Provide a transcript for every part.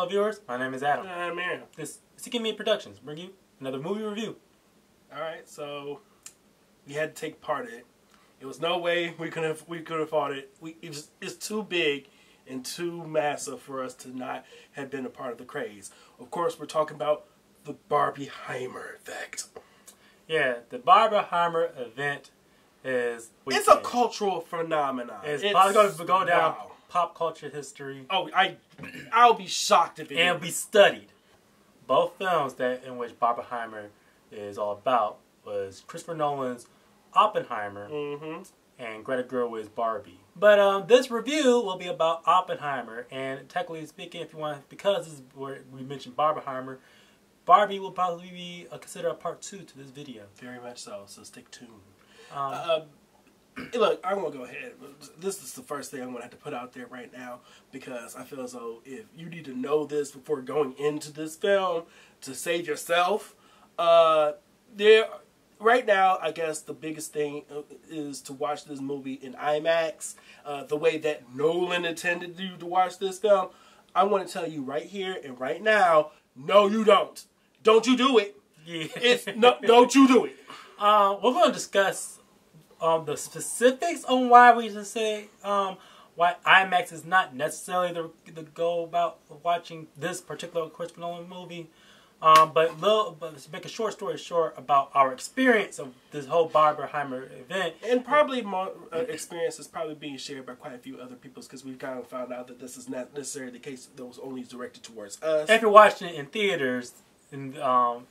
fellow viewers. My name is Adam. I'm Aaron. This is Give Me Productions. Bring you another movie review. Alright, so we had to take part in it. There was no way we could have fought it. It's too big and too massive for us to not have been a part of the craze. Of course, we're talking about the Barbieheimer effect. Yeah, the Barbieheimer event is... It's a cultural phenomenon. It's probably going to go down pop culture history. Oh, I'll be shocked if it and be studied. Both films in which Barbieheimer is all about was Christopher Nolan's Oppenheimer and Greta Gerwig's Barbie. But this review will be about Oppenheimer, and technically speaking, if you want, because this is where we mentioned Barbieheimer, Barbie will probably be considered a part 2 to this video. Very much so. So stay tuned. Look, I'm going to go ahead. This is the first thing I'm going to have to put out there right now, because I feel as though if you need to know this before going into this film to save yourself, right now, I guess the biggest thing is to watch this movie in IMAX, the way that Nolan intended you to watch this film. I want to tell you right here and right now, no you don't. Don't you do it. Yeah. Don't you do it. We're going to discuss the specifics on why we just say why IMAX is not necessarily the goal about watching this particular Christopher Nolan movie. But to make a short story short about our experience of this whole Barbieheimer event. And probably more experience is probably being shared by quite a few other people, because we've kind of found out that this is not necessarily the case that was only directed towards us. If you're watching it in theaters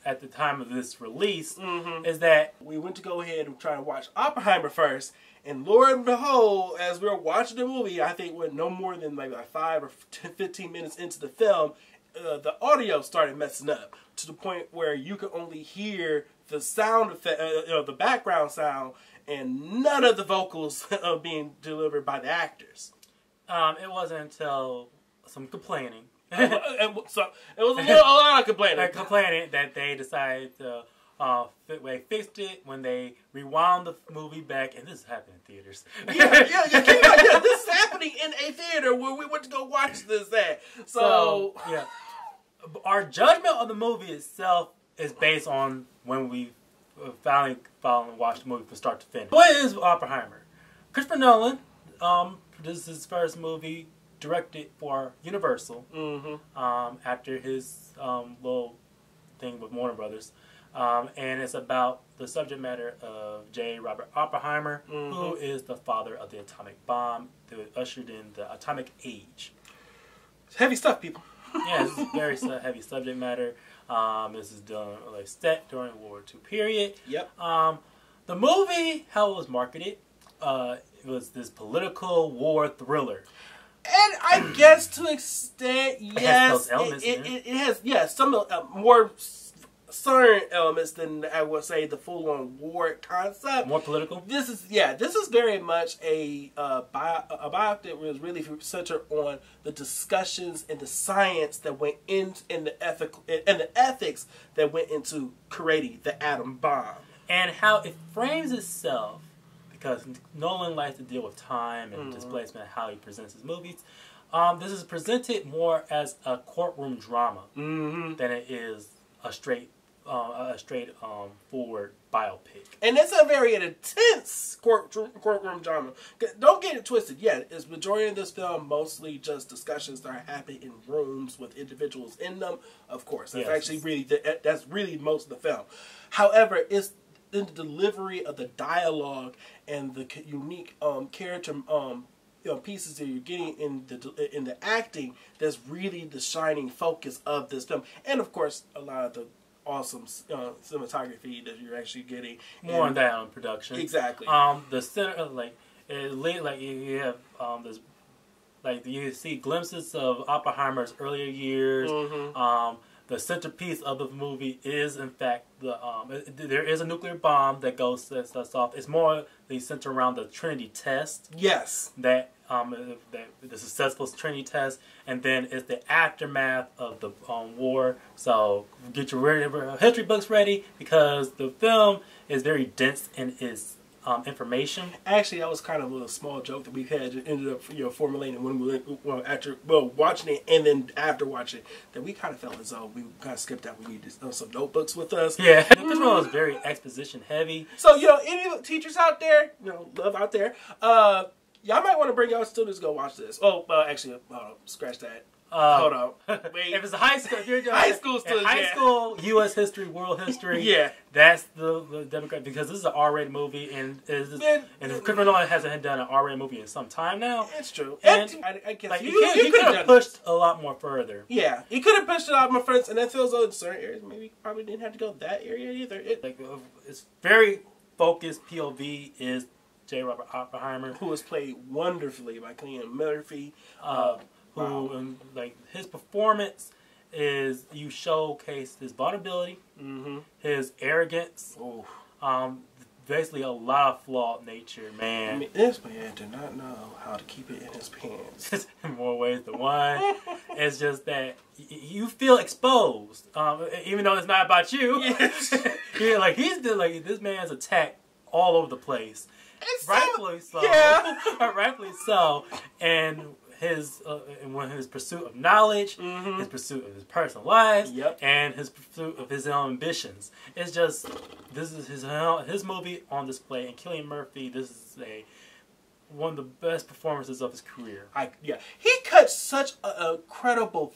at the time of this release, is that we went to go ahead and try to watch Oppenheimer first, and Lord and behold, as we were watching the movie, I think no more than like 5 or 15 minutes into the film, the audio started messing up to the point where you could only hear the sound effect, the background sound, and none of the vocals being delivered by the actors. It wasn't until some complaining. So it was a lot of complaining. That they decided to they fixed it when they rewound the movie back, and this happened in theaters. Yeah, this is happening in a theater where we went to go watch this at. So yeah, our judgment of the movie itself is based on when we finally watched the movie from start to finish. What is Oppenheimer? Christopher Nolan, this is his first movie directed for Universal after his little thing with Warner Brothers. And it's about the subject matter of J. Robert Oppenheimer, who is the father of the atomic bomb that ushered in the atomic age. It's heavy stuff, people. Yeah, this is very heavy subject matter. This is done set during World War II period. Yep. The movie, how it was marketed, it was this political war thriller. And I guess to an extent, yes, it has some more certain elements than I would say the full-on war concept. More political. This is very much a biopic that was really centered on the discussions and the science that went in and the ethics that went into creating the atom bomb, and how it frames itself. Because Nolan likes to deal with time and displacement, how he presents his movies. This is presented more as a courtroom drama than it is a straight forward biopic. And it's a very intense courtroom drama. Don't get it twisted. Yeah, it's majority of this film mostly just discussions that are happening in rooms with individuals in them. Of course, that's that's really most of the film. However, it's in the delivery of the dialogue and the unique character pieces that you're getting in the acting that's really the shining focus of this film, and of course a lot of the awesome cinematography that you're actually getting. More on that on production. Exactly. The center, you have this, you see glimpses of Oppenheimer's earlier years. The centerpiece of the movie is, in fact, there is a nuclear bomb that sets us off. It's more centered around the Trinity test. Yes. The successful Trinity test, and then it's the aftermath of the war. So get your history books ready, because the film is very dense in its information. Actually, that was kind of a small joke that we had ended up formulating when we were watching it, and then after watching it, that we kind of felt as though we kind of skipped out. We needed some notebooks with us. Yeah, this one was very exposition heavy. So any teachers out there, love out there, y'all might want to bring y'all students to go watch this. Oh, actually, scratch that. Hold on. Wait. If it's a high school, if you're high school students, high school, U.S. history, world history, yeah, that's the demographic, because this is an R-rated movie, and Christopher Nolan hasn't done an R-rated movie in some time now. It's true. And I guess like, he could have pushed a lot more further. Yeah, he could have pushed it out more further, and that feels in certain areas maybe probably didn't have to go that area either. It's very focused. POV is J. Robert Oppenheimer, who was played wonderfully by Cillian Murphy. Who like his performance is, you showcase his vulnerability, his arrogance, basically a lot of flawed nature, man. I mean, this man did not know how to keep it in his pants. In more ways than one. It's just that you feel exposed, even though it's not about you. Yes. This man's attacked all over the place, rightfully so. Yeah, rightfully so, and his pursuit of knowledge, his pursuit of his personal life, and his pursuit of his own ambitions. It's just, this is his movie on display, and Cillian Murphy, this is one of the best performances of his career. He cut such a credible,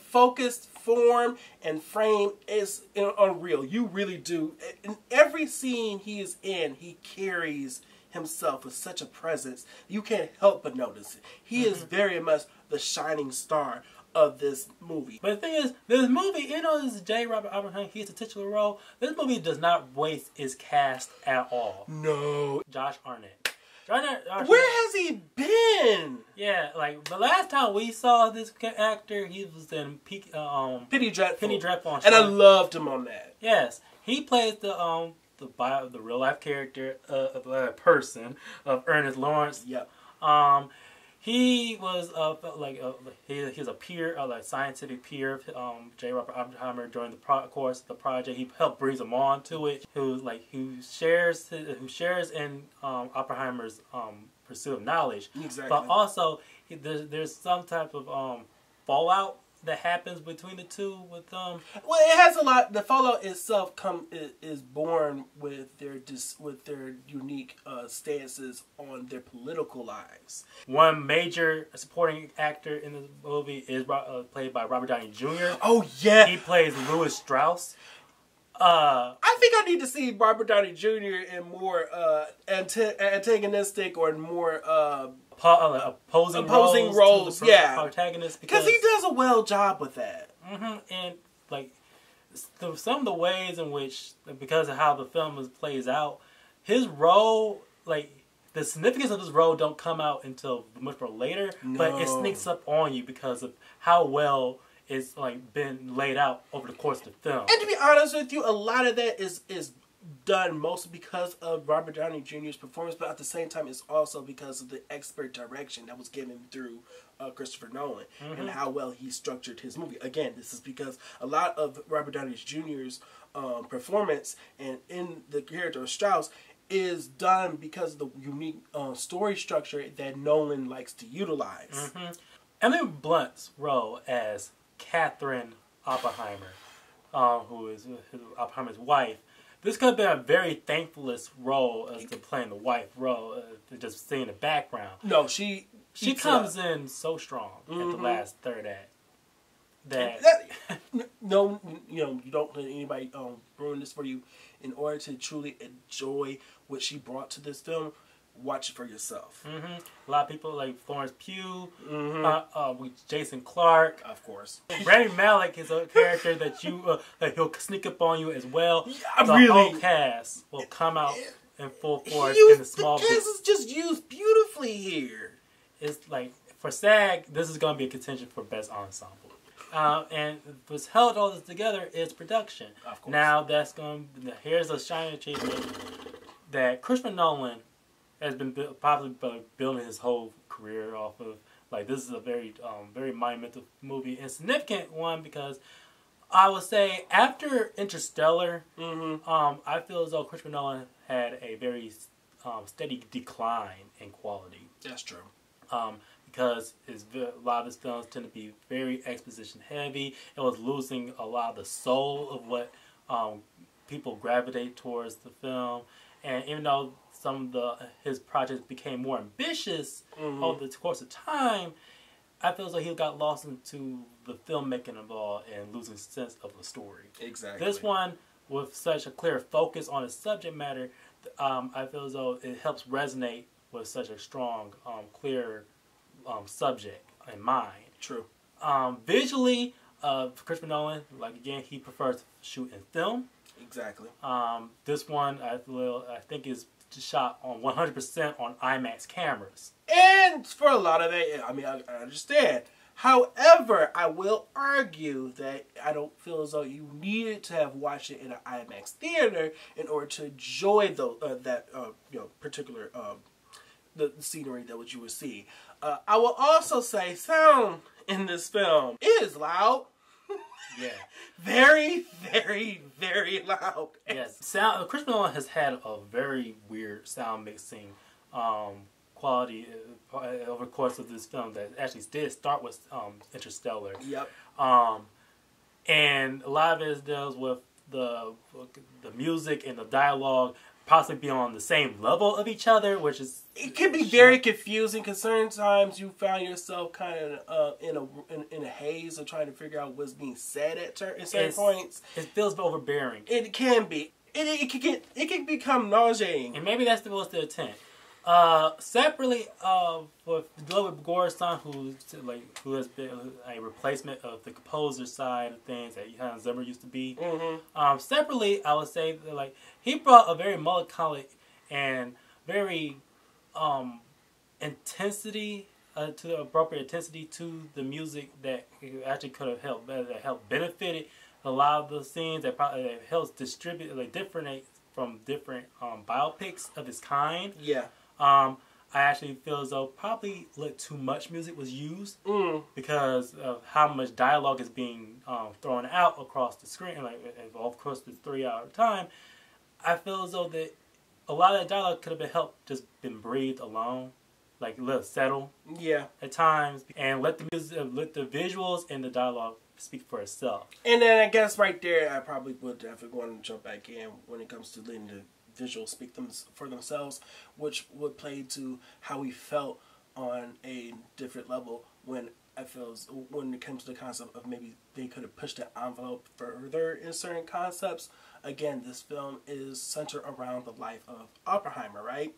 focused form and frame. Is unreal. You really do. In every scene he is in, he carries himself with such a presence, you can't help but notice it. He is very much the shining star of this movie. But the thing is, this movie, this is J. Robert Oppenheimer, he's a titular role. This movie does not waste its cast at all. No. Josh Hartnett. Where has he been? Yeah, like the last time we saw this actor, he was in Penny Dreadful. On and I loved him on that. Yes, he plays the real life character person of Ernest Lawrence. Yep. He was he's a peer, scientific peer of J. Robert Oppenheimer during the course of the project. He helped breeze him on to it. Who shares in Oppenheimer's pursuit of knowledge. Exactly. But also there's some type of fallout that happens between the two with them. Well, it has a lot. The fallout itself is born with their unique stances on their political lives. One major supporting actor in the movie is played by Robert Downey Jr. Oh yeah, he plays Louis Strauss. I think I need to see Robert Downey Jr. in more antagonistic or more opposing roles, yeah, protagonist, because he does a well job with that. And some of the ways in which, because of how the film plays out, his role, the significance of his role don't come out until much more later, but it sneaks up on you because of how well it's been laid out over the course of the film. And to be honest with you, a lot of that is done mostly because of Robert Downey Jr.'s performance, but at the same time, it's also because of the expert direction that was given through Christopher Nolan and how well he structured his movie. Again, this is because a lot of Robert Downey Jr.'s performance and in the character of Strauss is done because of the unique story structure that Nolan likes to utilize. Emily Blunt's role as Catherine Oppenheimer, who is Oppenheimer's wife, this could have been a very thankless role as to playing the wife role, just seeing the background. No, she comes in so strong at the last third act. You don't let anybody ruin this for you. In order to truly enjoy what she brought to this film, watch it for yourself. A lot of people like Florence Pugh, with Jason Clarke, of course. Rami Malek is a character that he'll sneak up on you as well. The whole cast will come out in full force in the small bit. The cast is just used beautifully here. It's for SAG, this is going to be a contention for best ensemble. And what's held all this together is production. Of course. Now here's a shining achievement that Christopher Nolan has been probably building his whole career off of. This is a very monumental movie and significant one, because I would say after Interstellar, I feel as though Christopher Nolan had a very steady decline in quality. That's true. Because a lot of his films tend to be very exposition heavy. It was losing a lot of the soul of what people gravitate towards the film. And even though some of his projects became more ambitious over the course of time, I feel as though he got lost into the filmmaking involved and losing sense of the story. Exactly. This one, with such a clear focus on its subject matter, I feel as though it helps resonate with such a strong, clear subject in mind. True. Visually, Christopher Nolan, like again, he prefers to shoot in film. Exactly. This one, I think, is shot on 100% on IMAX cameras. And for a lot of it, I mean, I understand. However, I will argue that I don't feel as though you needed to have watched it in an IMAX theater in order to enjoy that particular the scenery that you would see. I will also say sound in this film is loud. Yeah. Very, very, very loud. Yes. Sound. Christopher Nolan has had a very weird sound mixing quality over the course of this film that actually did start with Interstellar. Yep. And a lot of it deals with the music and the dialogue possibly being on the same level of each other, which is... It can be very confusing because certain times you find yourself kind of in a haze of trying to figure out what's being said at certain points. It feels overbearing. It can be. It can become nauseating. And maybe that's was the intent. Separately, with David Gore's who has been a replacement of the composer side of things that Hans Zimmer used to be. Separately, I would say that, he brought a very melancholic and very intensity to the appropriate intensity to the music that actually could have helped benefited a lot of the scenes that probably helps distribute differentiate from different biopics of its kind. Yeah. I actually feel as though probably too much music was used because of how much dialogue is being thrown out across the screen. Of course, the 3 hour time. I feel as though that a lot of that dialogue could have been helped just been breathed alone, let it settle. Yeah. At times, and let the music, let the visuals and the dialogue speak for itself. And then I guess right there, I probably would definitely want to jump back in when it comes to letting the visuals speak for themselves, which would play to how we felt on a different level when it comes to the concept of maybe they could have pushed the envelope further in certain concepts. Again, this film is centered around the life of Oppenheimer, right?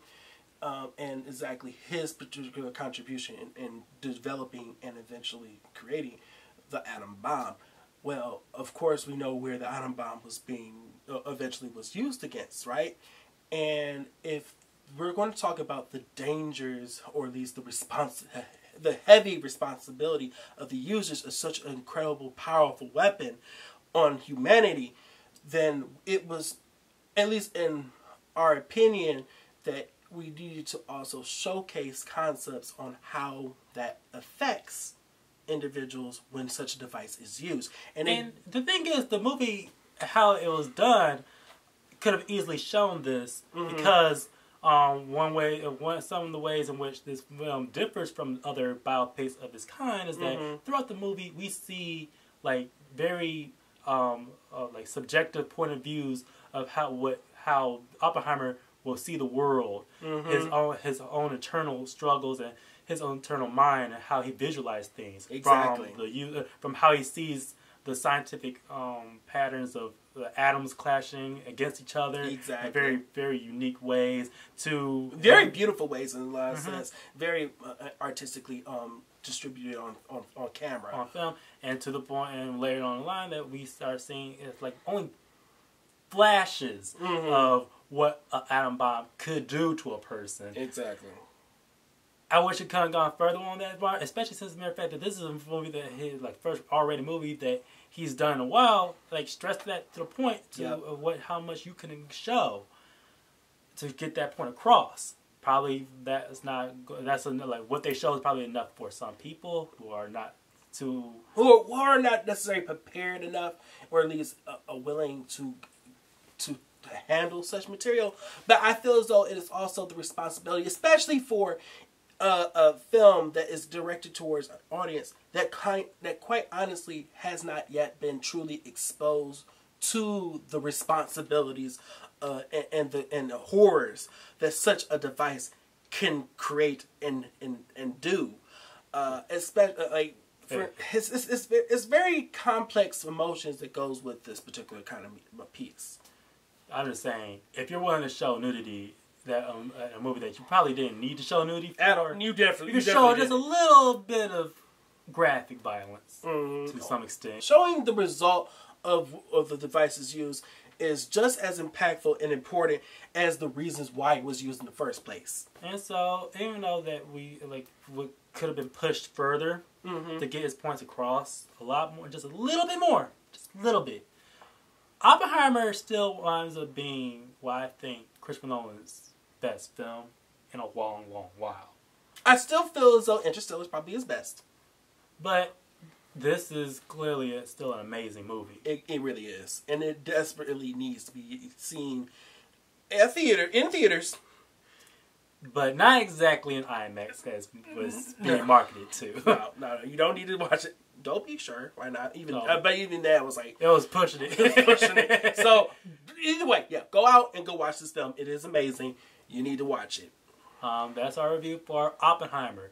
And exactly his particular contribution in developing and eventually creating the atom bomb. Well, of course, we know where the atom bomb was eventually was used against, right? And if we're going to talk about the dangers, or at least the heavy responsibility of the users of such an incredible, powerful weapon on humanity, then it was, at least in our opinion, that we needed to also showcase concepts on how that affects individuals when such a device is used. And the thing is, the movie, how it was done, could have easily shown this because some of the ways in which this film differs from other biopics of this kind is that throughout the movie we see very subjective point of views of how Oppenheimer will see the world, his own internal struggles and his own internal mind, and how he visualized things. Exactly. From how he sees the scientific patterns of the atoms clashing against each other in very, very unique ways, to very beautiful ways in a lot of sense, very artistically distributed on camera, on film, and to the point, and later on the line that we start seeing it's only flashes of what an atom bomb could do to a person. Exactly. I wish it could have gone further on that part, especially since the mere fact that this is a movie that his first R-rated movie that he's done in a while. Stressed that to the point of how much you can show to get that point across. Probably what they show is probably enough for some people who are not not necessarily prepared enough, or at least willing to handle such material. But I feel as though it is also the responsibility, especially for a film that is directed towards an audience that quite honestly has not yet been truly exposed to the responsibilities and the horrors that such a device can create and do. Especially it's very complex emotions that goes with this particular kind of piece. I'm just saying, if you're willing to show nudity, that a movie that you probably didn't need to show nudity for, you definitely can show just a little bit of graphic violence to some extent. Showing the result of the devices used is just as impactful and important as the reasons why it was used in the first place. And so, even though that we could have been pushed further to get his points across a lot more, just a little bit more, just a little bit, Oppenheimer still winds up being what I think Christopher Nolan's best film in a long, long while. I still feel as though Interstellar is probably his best. But this is clearly still an amazing movie. It really is. And it desperately needs to be seen in theaters. But not exactly in IMAX as was being marketed to. No, you don't need to watch it. Dolby, sure, why not? But even that was like... It was pushing it. So, either way, yeah, go out and go watch this film. It is amazing. You need to watch it. That's our review for Oppenheimer.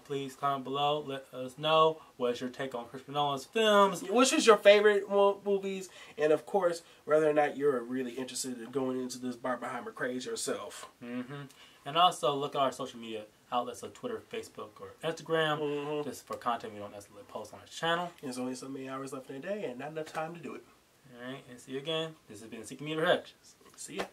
Please comment below. Let us know what's your take on Christopher Nolan's films. Which is your favorite movies? And of course, whether or not you're really interested in going into this Barbenheimer craze yourself. And also look at our social media outlets of Twitter, Facebook, or Instagram. Just for content we don't necessarily post on our channel. There's only so many hours left in the day and not enough time to do it. Alright, and see you again. This has been Seeking Media Productions. See ya.